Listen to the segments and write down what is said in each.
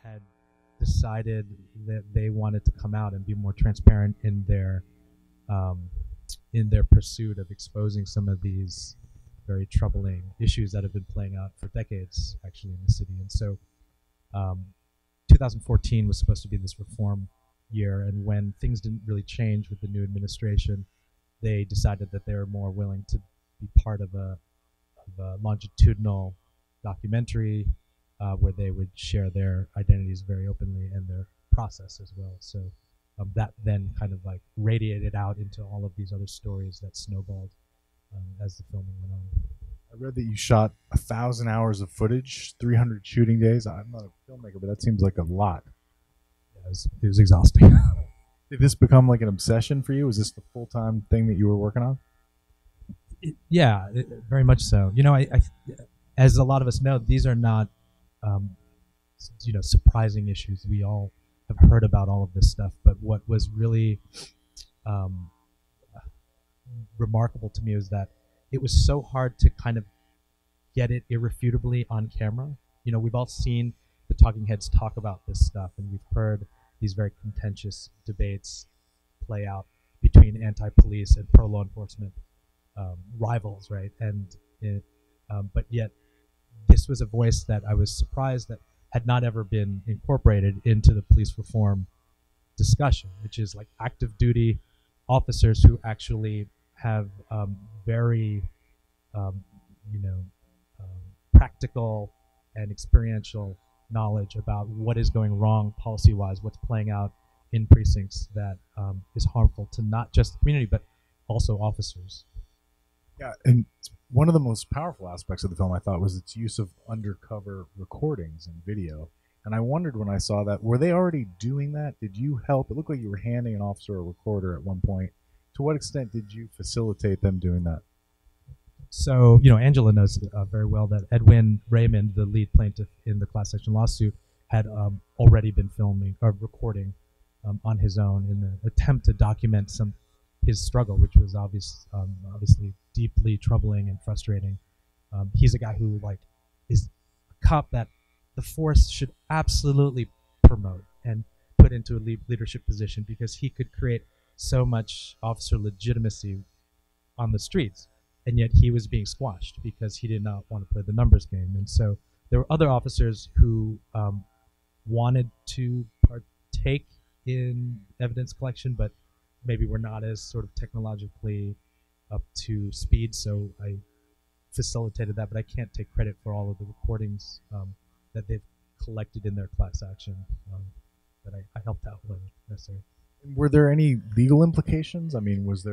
had decided that they wanted to come out and be more transparent um, in their pursuit of exposing some of these very troubling issues that have been playing out for decades, actually, in the city. And so, um, 2014 was supposed to be this reform year, and when things didn't really change with the new administration, they decided that they were more willing to be part of a longitudinal documentary where they would share their identities very openly and their process as well. So that then kind of like radiated out into all of these other stories that snowballed as the filming went on. I read that you shot 1,000 hours of footage, 300 shooting days. I'm not a filmmaker, but that seems like a lot. Yeah, it was exhausting. Did this become like an obsession for you? Was this the full-time thing that you were working on? Very much so. You know, I as a lot of us know, these are not, surprising issues. We all have heard about all of this stuff, but what was really remarkable to me was that it was so hard to kind of get it irrefutably on camera. You know, we've all seen the talking heads talk about this stuff, and we've heard these very contentious debates play out between anti-police and pro-law enforcement rivals, right? But yet, this was a voice that I was surprised that had not ever been incorporated into the police reform discussion, which is like active duty officers who actually have very, practical and experiential knowledge about what is going wrong policy-wise, what's playing out in precincts that is harmful to not just the community, but also officers. Yeah, and one of the most powerful aspects of the film, I thought, was its use of undercover recordings and video. And I wondered when I saw that, were they already doing that? Did you help? It looked like you were handing an officer a recorder at one point. To what extent did you facilitate them doing that? So, Angela knows very well that Edwin Raymond, the lead plaintiff in the class action lawsuit, had already been filming or recording on his own in the attempt to document his struggle, which was obviously deeply troubling and frustrating. He's a guy who is a cop that the force should absolutely promote and put into a leadership position because he could create so much officer legitimacy on the streets, and yet he was being squashed because he did not want to play the numbers game. And so there were other officers who wanted to partake in evidence collection, but maybe were not as sort of technologically up to speed. So I facilitated that, but I can't take credit for all of the recordings that they've collected in their class action that I helped out when necessary. Were there any legal implications? I mean, was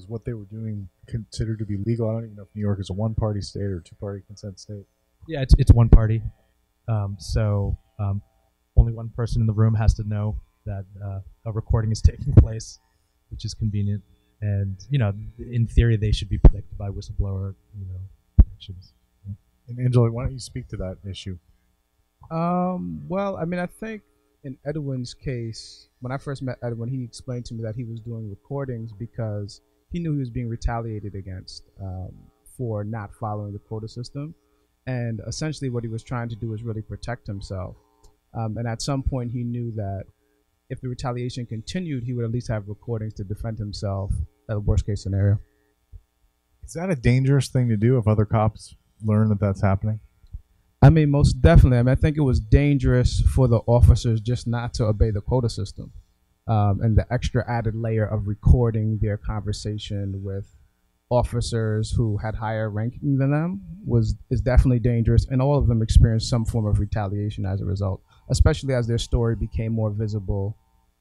what they were doing considered to be legal? I don't even know if New York is a one-party state or a two-party consent state. Yeah, it's one party. So only one person in the room has to know that a recording is taking place, which is convenient. And, in theory, they should be protected by whistleblower, protections. And Angela, why don't you speak to that issue? Well, I mean, I think in Edwin's case, when I first met Edwin, he explained to me that he was doing recordings because he knew he was being retaliated against for not following the quota system. And essentially what he was trying to do was really protect himself. And at some point he knew that if the retaliation continued, he would at least have recordings to defend himself at a worst case scenario. Is that a dangerous thing to do if other cops learn that that's happening? I mean, most definitely. I mean, I think it was dangerous for the officers just not to obey the quota system. And the extra added layer of recording their conversation with officers who had higher ranking than them is definitely dangerous. And all of them experienced some form of retaliation as a result, especially as their story became more visible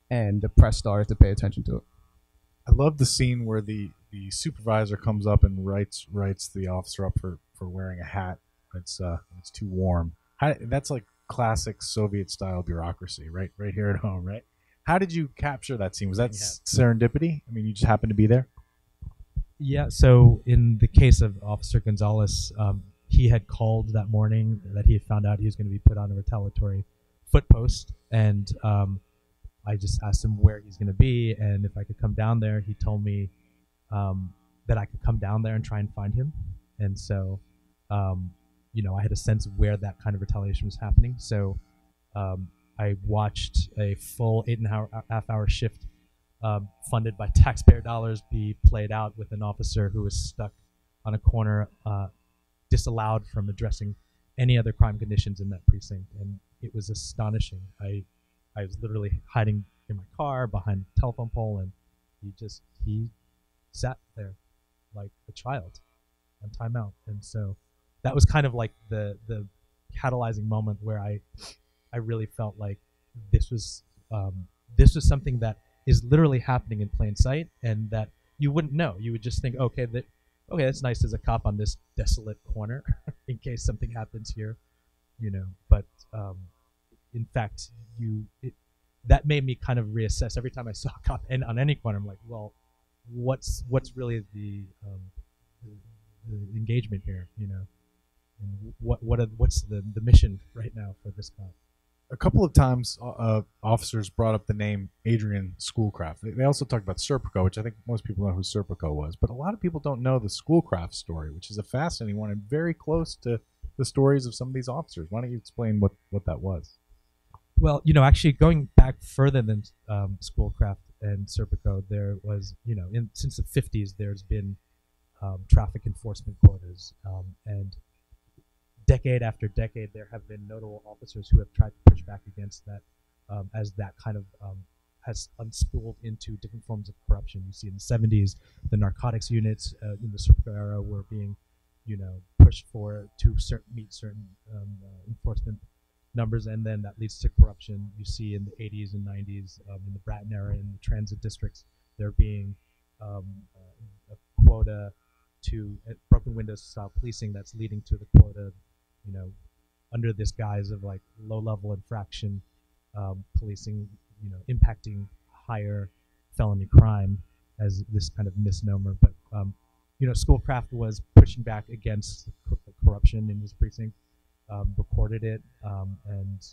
and the press started to pay attention to it. I love the scene where the supervisor comes up and writes the officer up for wearing a hat. It's too warm. That's like classic Soviet-style bureaucracy, right here at home, right? How did you capture that scene? Was that serendipity? I mean, you just happened to be there? Yeah, so in the case of Officer Gonzalez, he had called that morning that he had found out he was going to be put on a retaliatory foot post, and I just asked him where he's going to be and if I could come down there. He told me that I could come down there and try and find him, and so I had a sense of where that kind of retaliation was happening. So I watched a full 8.5 hour shift funded by taxpayer dollars be played out with an officer who was stuck on a corner, disallowed from addressing any other crime conditions in that precinct, and it was astonishing. I was literally hiding in my car behind a telephone pole, and he sat there like a child on timeout. And so that was kind of like the catalyzing moment where I really felt like this was something that is literally happening in plain sight, and that you wouldn't know. You would just think, okay, that's nice as a cop on this desolate corner in case something happens here, But in fact, that made me kind of reassess every time I saw a cop on any corner. I'm like, well, what's really the engagement here, And what's the mission right now for this cop? A couple of times, officers brought up the name Adrian Schoolcraft. They also talked about Serpico, which I think most people know who Serpico was, but a lot of people don't know the Schoolcraft story, which is a fascinating one and very close to the stories of some of these officers. Why don't you explain what that was? Well, actually going back further than Schoolcraft and Serpico, there was, since the 50s, there's been traffic enforcement quotas, and decade after decade, there have been notable officers who have tried to push back against that, as that kind of has unspooled into different forms of corruption. You see in the 70s, the narcotics units in the Serpico era were being, pushed to meet certain enforcement numbers, and then that leads to corruption. You see in the 80s and 90s, in the Bratton era, in the transit districts, there being a quota to broken windows style policing that's leading to the quota, under this guise of like low-level infraction policing, impacting higher felony crime as this kind of misnomer. But Schoolcraft was pushing back against corruption in his precinct, recorded it, and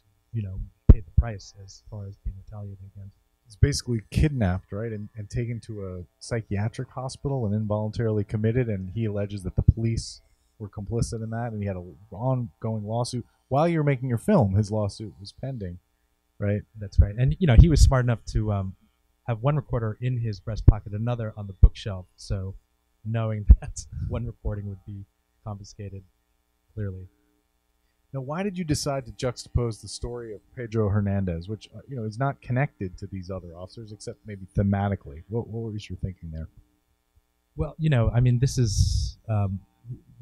paid the price as far as being retaliated against. He's basically kidnapped, right, and taken to a psychiatric hospital and involuntarily committed, and he alleges that the police were complicit in that, and he had an ongoing lawsuit. While you were making your film, his lawsuit was pending, right? That's right. And, he was smart enough to have one recorder in his breast pocket, another on the bookshelf, so knowing that one recording would be confiscated, clearly. Now, why did you decide to juxtapose the story of Pedro Hernandez, which is not connected to these other officers, except maybe thematically? What was your thinking there? Well,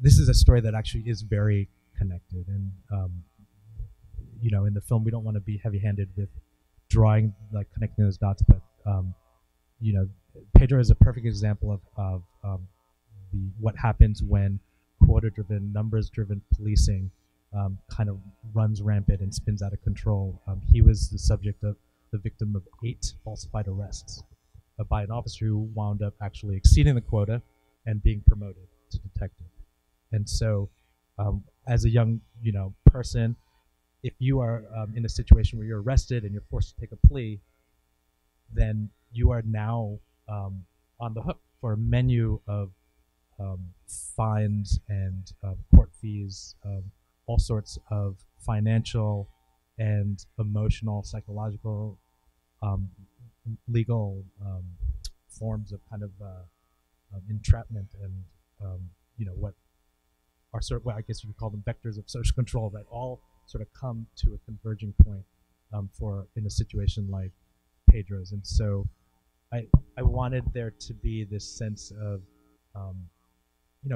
this is a story that actually is very connected, and in the film we don't want to be heavy-handed with drawing, like connecting those dots, but Pedro is a perfect example of what happens when quota-driven, numbers-driven policing kind of runs rampant and spins out of control. He was the victim of 8 falsified arrests by an officer who wound up actually exceeding the quota and being promoted to detective. And so, as a young, person, if you are in a situation where you're arrested and you're forced to take a plea, then you are now on the hook for a menu of fines and court fees, all sorts of financial and emotional, psychological, legal forms of kind of entrapment and what are sort of, well, I guess you could call them vectors of social control that all sort of come to a converging point for in a situation like Pedro's. And so I wanted there to be this sense of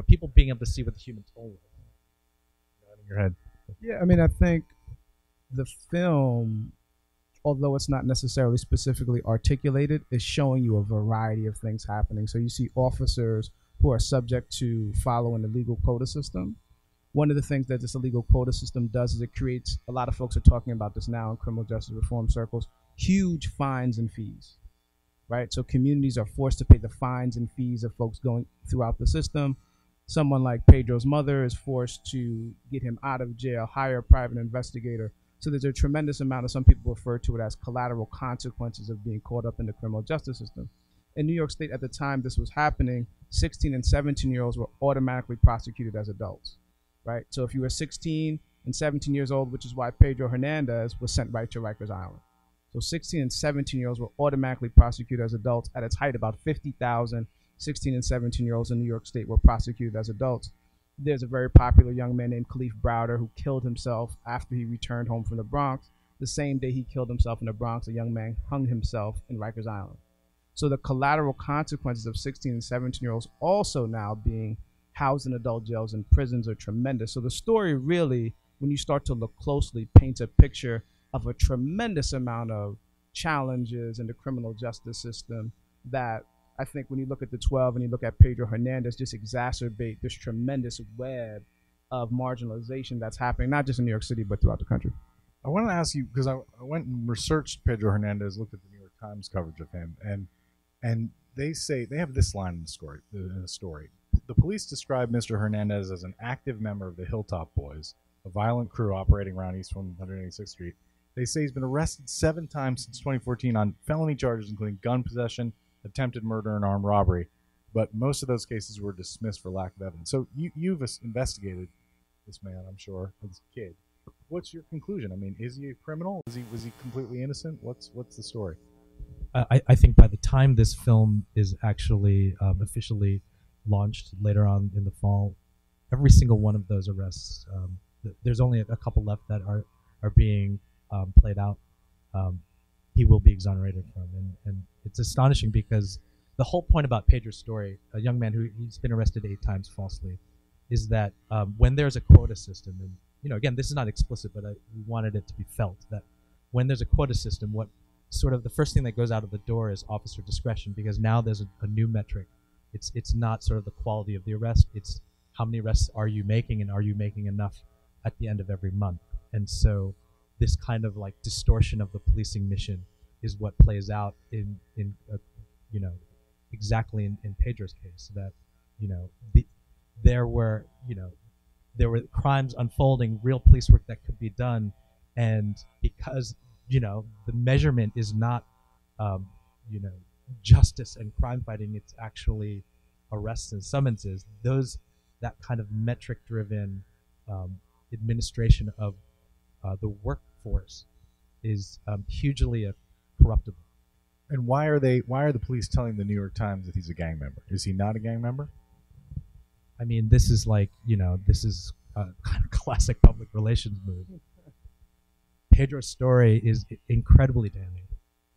people being able to see what the human toll was in your head. Yeah, I mean, I think the film, although it's not necessarily specifically articulated, is showing you a variety of things happening. So you see officers who are subject to following the legal quota system. One of the things that this illegal quota system does is it creates, a lot of folks are talking about this now in criminal justice reform circles, huge fines and fees, right? So communities are forced to pay the fines and fees of folks going throughout the system. Someone like Pedro's mother is forced to get him out of jail, hire a private investigator. So there's a tremendous amount of, some people refer to it as collateral consequences of being caught up in the criminal justice system. In New York State at the time this was happening, 16 and 17-year-olds were automatically prosecuted as adults, right? So if you were 16 and 17 years old, which is why Pedro Hernandez was sent right to Rikers Island. So 16 and 17-year-olds were automatically prosecuted as adults. At its height, about 50,000 16 and 17-year-olds in New York State were prosecuted as adults. There's a very popular young man named Khalif Browder who killed himself after he returned home from the Bronx. The same day he killed himself in the Bronx, a young man hung himself in Rikers Island. So the collateral consequences of 16 and 17-year-olds also now being housed in adult jails and prisons are tremendous. So the story really, when you start to look closely, paints a picture of a tremendous amount of challenges in the criminal justice system that I think when you look at the 12 and you look at Pedro Hernandez, just exacerbate this tremendous web of marginalization that's happening, not just in New York City, but throughout the country. I want to ask you, because I went and researched Pedro Hernandez, looked at the New York Times coverage of him, and they say, they have this line in the story. The police describe Mr. Hernandez as an active member of the Hilltop Boys, a violent crew operating around East 186th Street. They say he's been arrested 7 times since 2014 on felony charges, including gun possession, attempted murder, and armed robbery. But most of those cases were dismissed for lack of evidence. So you've investigated this man, I'm sure, as a kid. What's your conclusion? I mean, is he a criminal? Was he completely innocent? What's the story? I think by the time this film is actually officially launched later on in the fall, every single one of those arrests, there's only a couple left that are being played out. He will be exonerated from, and it's astonishing because the whole point about Pedro's story, a young man he's been arrested 8 times falsely, is that when there's a quota system, and again, this is not explicit, but we wanted it to be felt that when there's a quota system, what sort of the first thing that goes out of the door is officer discretion, because now there's a new metric. It's not sort of the quality of the arrest, it's how many arrests are you making, and are you making enough at the end of every month. And so this kind of like distortion of the policing mission is what plays out in exactly in Pedro's case, that there were crimes unfolding, real police work that could be done, and because the measurement is not justice and crime fighting, it's actually arrests and summonses. That kind of metric driven administration of the workforce is hugely corruptible. And why are the police telling the New York Times that he's a gang member? Is he not a gang member? I mean, this is like, this is a kind of classic public relations move. Pedro's story is incredibly damning.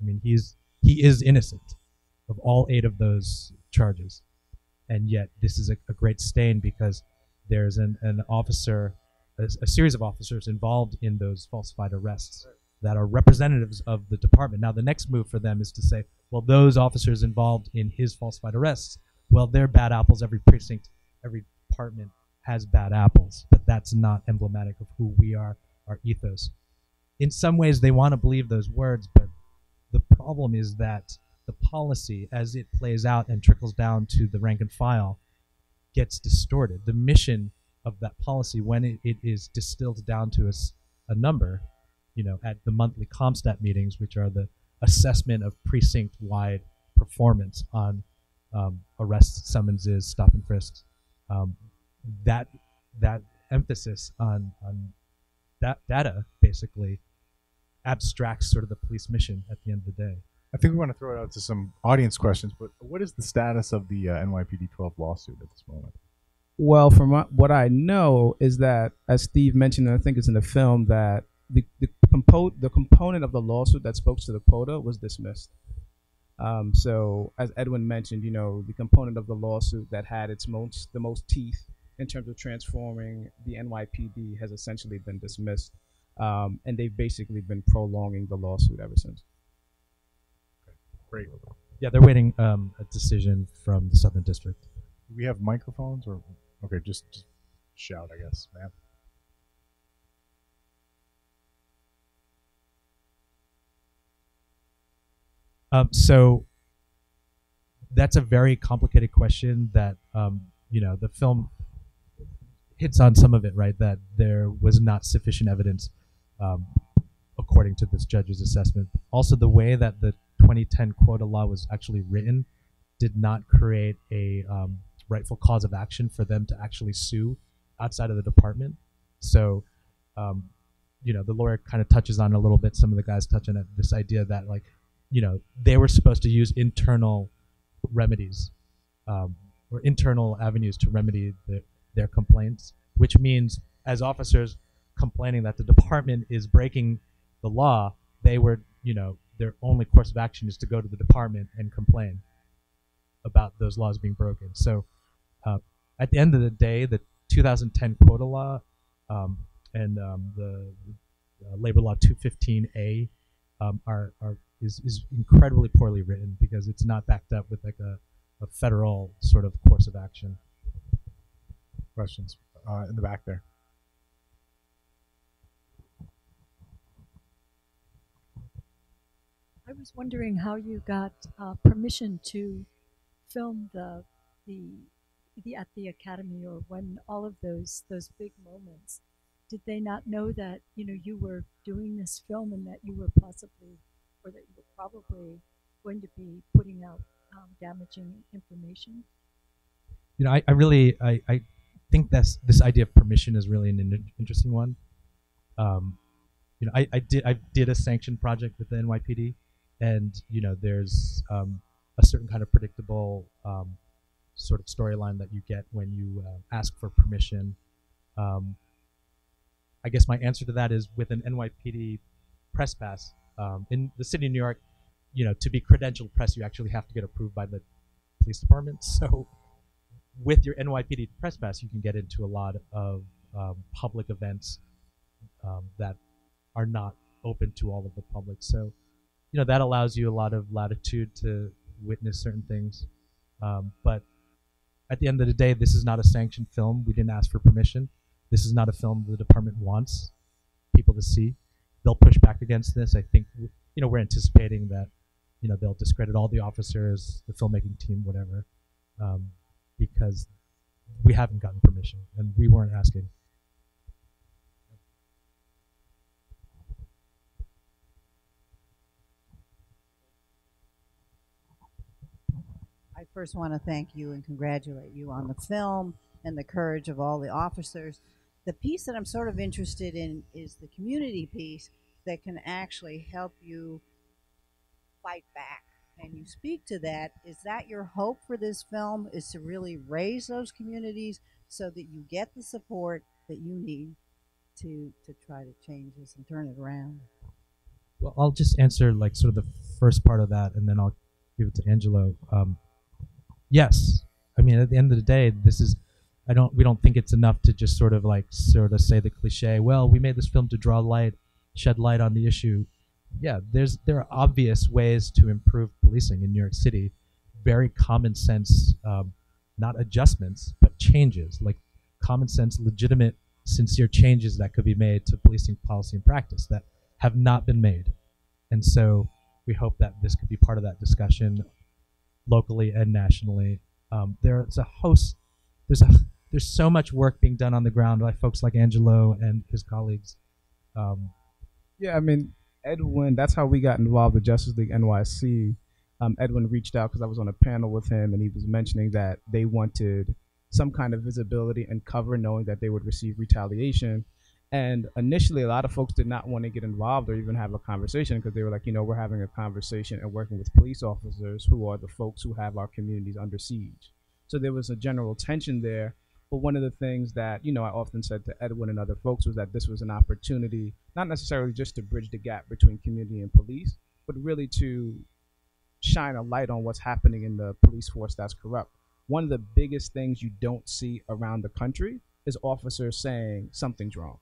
I mean, he is innocent of all 8 of those charges, and yet this is a great stain because there's an officer, a series of officers involved in those falsified arrests that are representatives of the department. Now, the next move for them is to say, well, those officers involved in his falsified arrests, well, they're bad apples. Every precinct, every department has bad apples, but that's not emblematic of who we are, our ethos. In some ways, they want to believe those words, but the problem is that the policy, as it plays out and trickles down to the rank and file, gets distorted. The mission of that policy, when it is distilled down to a number, at the monthly Comstat meetings, which are the assessment of precinct-wide performance on arrests, summonses, stop and frisks, that emphasis on that data basically abstracts sort of the police mission at the end of the day. I think we want to throw it out to some audience questions, but what is the status of the NYPD 12 lawsuit at this moment? Well, from what I know is that, as Steve mentioned, and I think it's in the film, that the component of the lawsuit that spoke to the quota was dismissed. So, as Edwin mentioned, the component of the lawsuit that had the most teeth in terms of transforming the NYPD has essentially been dismissed, and they've basically been prolonging the lawsuit ever since. Great. Yeah, they're waiting a decision from the Southern District. Do we have microphones or? Okay, just shout, I guess, ma'am. So that's a very complicated question that, the film hits on some of it, right? That there was not sufficient evidence, according to this judge's assessment. Also, the way that the 2010 quota law was actually written did not create a rightful cause of action for them to actually sue outside of the department. So the lawyer kind of touches on a little bit. Some of the guys touch on it. This idea that like, they were supposed to use internal remedies or internal avenues to remedy their complaints, which means as officers complaining that the department is breaking the law, they were, their only course of action is to go to the department and complain about those laws being broken. So at the end of the day, the 2010 quota law and the labor law 215A is incredibly poorly written because it's not backed up with like a federal sort of course of action. Questions in the back there. I was wondering how you got permission to film the at the academy, or when all of those big moments. Did they not know that you were doing this film and that you were possibly, or that you were probably going to be putting out damaging information? I think this idea of permission is really an interesting one. I did a sanctioned project with the NYPD, and there's a certain kind of predictable sort of storyline that you get when you ask for permission. I guess my answer to that is with an NYPD press pass in the city of New York. To be credentialed press, you actually have to get approved by the police department. So with your NYPD press pass, you can get into a lot of public events that are not open to all of the public. So, that allows you a lot of latitude to witness certain things. But at the end of the day, this is not a sanctioned film. We didn't ask for permission. This is not a film the department wants people to see. They'll push back against this. I think, we're anticipating that, they'll discredit all the officers, the filmmaking team, whatever, because we haven't gotten permission and we weren't asking. I first want to thank you and congratulate you on the film and the courage of all the officers. The piece that I'm sort of interested in is the community piece that can actually help you fight back. And you speak to that. Is that your hope for this film, is to really raise those communities so that you get the support that you need to try to change this and turn it around? Well, I'll just answer like sort of the first part of that, and then I'll give it to Angelo. Yes, I mean, at the end of the day, we don't think it's enough to just sort of say the cliche, well, we made this film to shed light on the issue. Yeah, there are obvious ways to improve policing in New York City. Very common sense, not adjustments, but changes, like common sense, legitimate, sincere changes that could be made to policing policy and practice that have not been made. And so we hope that this could be part of that discussion locally and nationally. There's so much work being done on the ground by folks like Angelo and his colleagues. Yeah, I mean, Edwin, that's how we got involved with Justice League NYC. Edwin reached out because I was on a panel with him, and he was mentioning that they wanted some kind of visibility and cover, knowing that they would receive retaliation. And initially, a lot of folks did not want to get involved or even have a conversation because they were like, we're having a conversation and working with police officers who are the folks who have our communities under siege. So there was a general tension there. But one of the things that, I often said to Edwin and other folks was that this was an opportunity, not necessarily just to bridge the gap between community and police, but really to shine a light on what's happening in the police force that's corrupt. One of the biggest things you don't see around the country is officers saying something's wrong.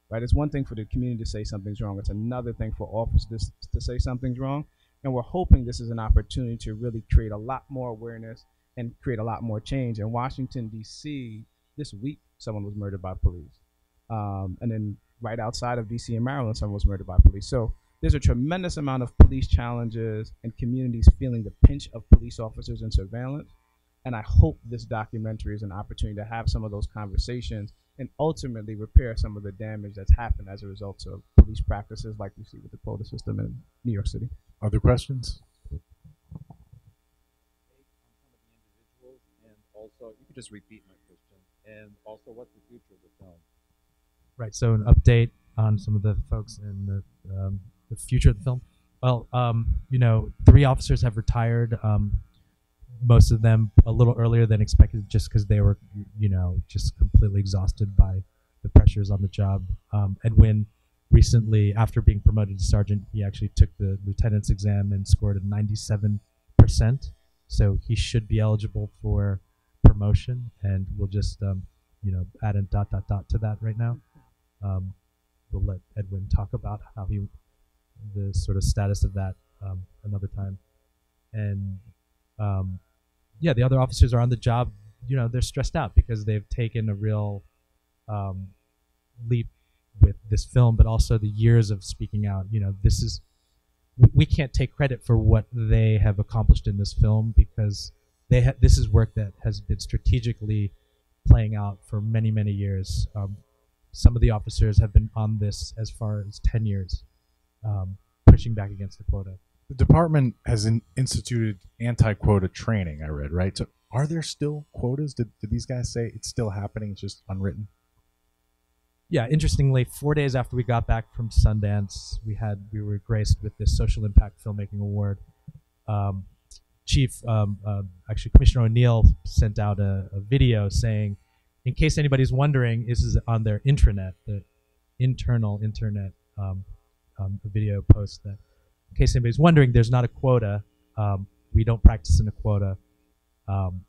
Right? It's one thing for the community to say something's wrong. It's another thing for officers to say something's wrong. And we're hoping this is an opportunity to really create a lot more awareness and create a lot more change. In Washington, D.C., this week, someone was murdered by police. And then right outside of D.C. and Maryland, someone was murdered by police. So there's a tremendous amount of police challenges and communities feeling the pinch of police officers and surveillance. And I hope this documentary is an opportunity to have some of those conversations and ultimately repair some of the damage that's happened as a result of police practices like we see with the quota system in New York City. Other questions? And also, you could just repeat my question. And also, what's the future of the film? Right. So an update on some of the folks in the future of the film. Well, 3 officers have retired. Most of them a little earlier than expected, just because they were, just completely exhausted by the pressures on the job. Edwin recently, after being promoted to sergeant, he actually took the lieutenant's exam and scored a 97%. So he should be eligible for promotion, and we'll just, add a ... to that right now. We'll let Edwin talk about how the sort of status of that another time. And the other officers are on the job. They're stressed out because they've taken a real leap with this film, but also the years of speaking out. We can't take credit for what they have accomplished in this film, because this is work that has been strategically playing out for many, many years. Some of the officers have been on this as far as 10 years, pushing back against the quota. The department has instituted anti-quota training, I read, right? So are there still quotas? Did these guys say it's still happening, it's just unwritten? Yeah, interestingly, 4 days after we got back from Sundance, we were graced with this Social Impact Filmmaking Award. Actually, Commissioner O'Neill sent out a video saying, in case anybody's wondering, this is on their intranet, the internal internet video post, that in case anybody's wondering, there's not a quota. We don't practice in a quota, and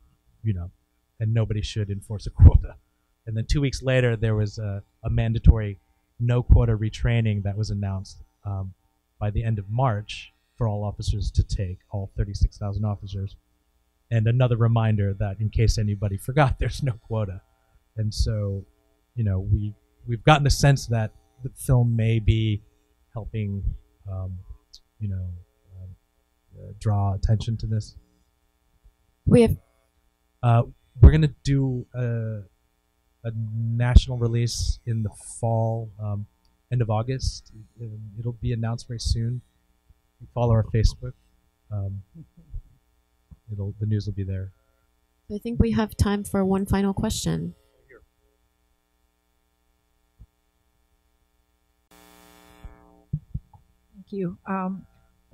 nobody should enforce a quota. And then 2 weeks later, there was a mandatory no quota retraining that was announced by the end of March for all officers to take, all 36,000 officers. And another reminder that in case anybody forgot, there's no quota. And so, we've gotten a sense that the film may be helping, draw attention to this. We're going to do a national release in the fall, end of August. It'll be announced very soon. You follow our Facebook. The news will be there. I think we have time for one final question. Thank you. I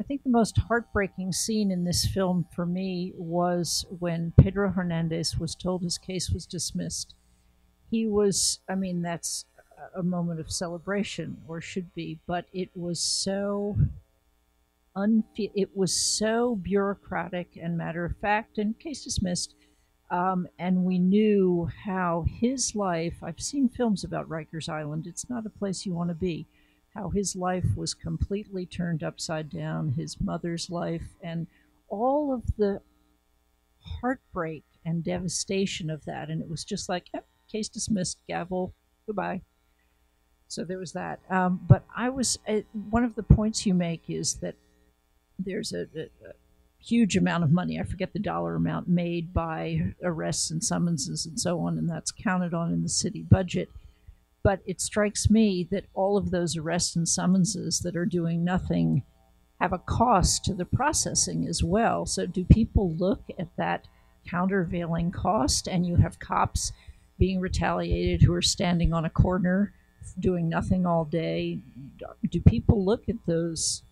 think the most heartbreaking scene in this film for me was when Pedro Hernandez was told his case was dismissed. That's a moment of celebration, or should be, but it was so bureaucratic and matter of fact, and case dismissed. And we knew how his life, I've seen films about Rikers Island, it's not a place you want to be, how his life was completely turned upside down, his mother's life, and all of the heartbreak and devastation of that. And it was just like, case dismissed, gavel, goodbye. So there was that. But one of the points you make is that there's a huge amount of money, I forget the dollar amount, made by arrests and summonses and so on, and that's counted on in the city budget. But it strikes me that all of those arrests and summonses that are doing nothing have a cost to the processing as well. So do people look at that countervailing cost, and you have cops being retaliated who are standing on a corner doing nothing all day? Do people look at those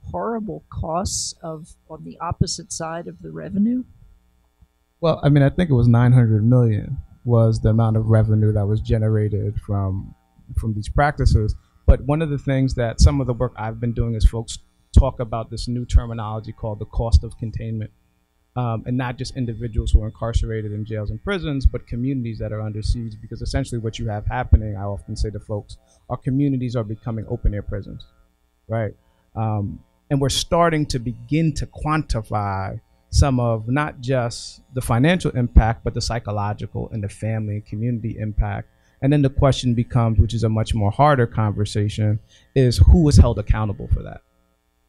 horrible costs on the opposite side of the revenue? Well, I think it was 900 million was the amount of revenue that was generated from these practices. But one of the things that some of the work I've been doing is folks talk about this new terminology called the cost of containment. And not just individuals who are incarcerated in jails and prisons, but communities that are under siege, because essentially what you have happening, I often say to folks, our communities are becoming open-air prisons, right? And we're starting to begin to quantify some of not just the financial impact, but the psychological and the family and community impact. And then the question becomes, which is a much more harder conversation, is who is held accountable for that,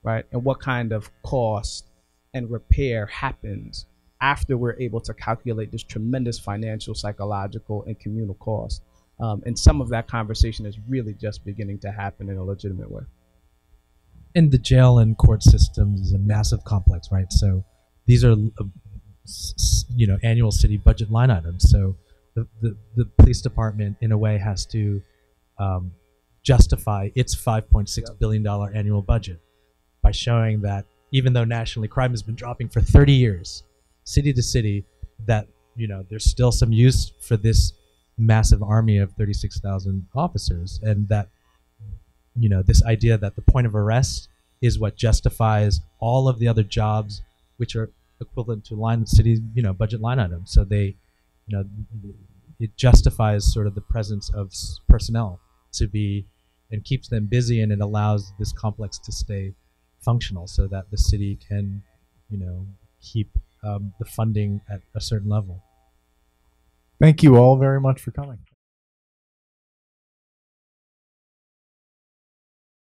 right? And what kind of cost and repair happens after we're able to calculate this tremendous financial, psychological, and communal cost. And some of that conversation is really just beginning to happen in a legitimate way. And the jail and court system is a massive complex, right? So these are, annual city budget line items. So the police department, in a way, has to justify its $5.6 billion annual budget by showing that even though nationally crime has been dropping for 30 years, city to city, that there's still some use for this massive army of 36,000 officers, and that this idea that the point of arrest is what justifies all of the other jobs, which are equivalent to city budget line items. So they, it justifies sort of the presence of personnel to be, and keeps them busy, and it allows this complex to stay functional so that the city can, keep the funding at a certain level. Thank you all very much for coming.